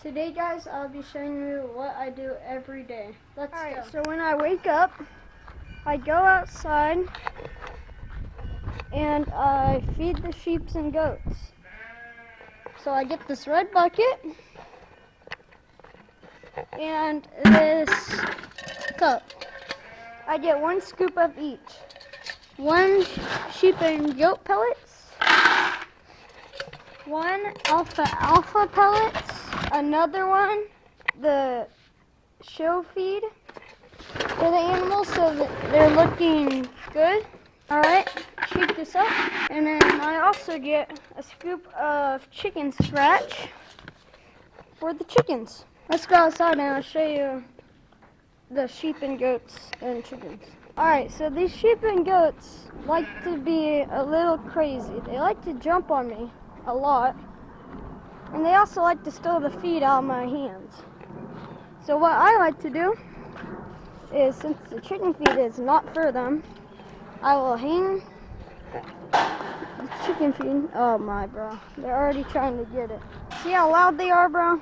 Today, guys, I'll be showing you what I do every day. Let's go. Alright, so when I wake up, I go outside and I feed the sheep and goats. So I get this red bucket and this cup. I get 1 scoop of each. 1 sheep and goat pellets, 1 alpha pellets, another one, the show feed for the animals so that they're looking good. Alright, shake this up, and then I also get a scoop of chicken scratch for the chickens. Let's go outside and I'll show you the sheep and goats and chickens. Alright, so these sheep and goats like to be a little crazy. They like to jump on me a lot, and they also like to steal the feed out of my hands. So what I like to do is, since the chicken feed is not for them, I will hang the chicken feed. Oh my, bro. They're already trying to get it. See how loud they are, bro?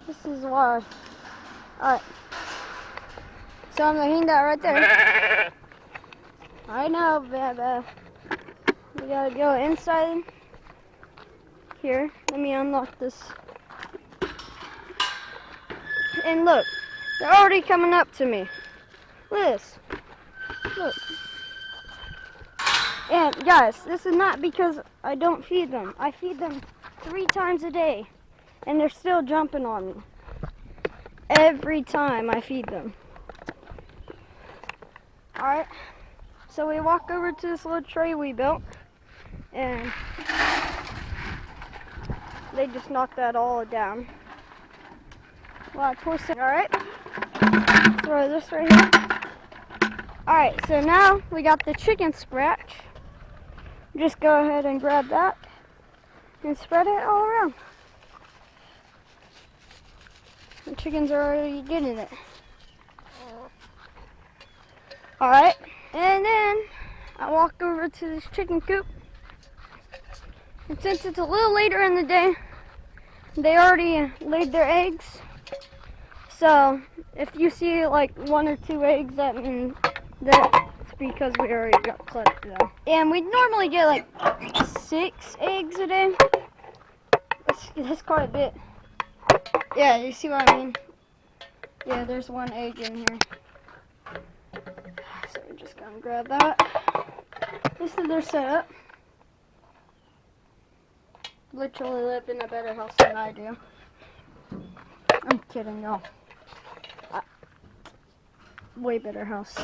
This is why. Alright. So I'm going to hang that right there. I know, baby. We got to go inside here. Let me unlock this. And look. They're already coming up to me. Look at this. Look. And guys, this is not because I don't feed them. I feed them 3 times a day, and they're still jumping on me. Every time I feed them. Alright, so we walk over to this little tray we built, and they just knocked that all down. Well, I pour some. Alright, throw this right here. Alright, so now we got the chicken scratch. Just go ahead and grab that and spread it all around. The chickens are already getting it. Alright, and then I walk over to this chicken coop. And since it's a little later in the day, they already laid their eggs. So if you see like 1 or 2 eggs, that means that's because we already got cluttered though. And we normally get like 6 eggs a day. That's quite a bit. Yeah, you see what I mean? Yeah, there's 1 egg in here. So we're just gonna grab that. This is their setup. Literally live in a better house than I do. I'm kidding, y'all. Way better house.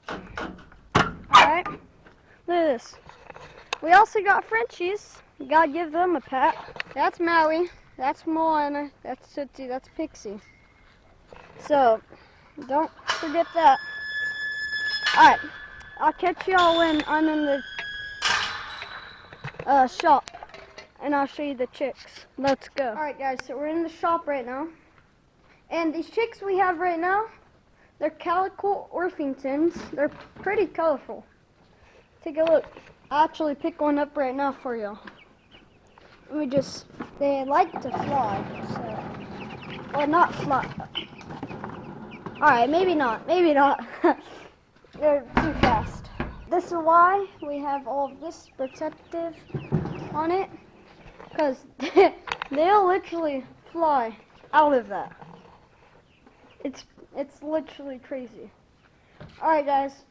Alright, look at this. We also got Frenchies. You gotta give them a pat. That's Maui. That's Moana. That's Tootsie. That's Pixie. So, don't forget that. Alright, I'll catch y'all when I'm in the shop. And I'll show you the chicks. Let's go. Alright guys, so we're in the shop right now. And these chicks we have right now, they're calico Orpingtons. They're pretty colorful. Take a look. I'll actually pick one up right now for you. Let me just, they like to fly, so, well, not fly. Alright, maybe not, They're too fast. This is why we have all of this protective on it, because they'll literally fly out of that. It's literally crazy. Alright guys,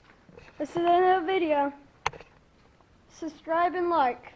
this is the end of the video. Subscribe and like.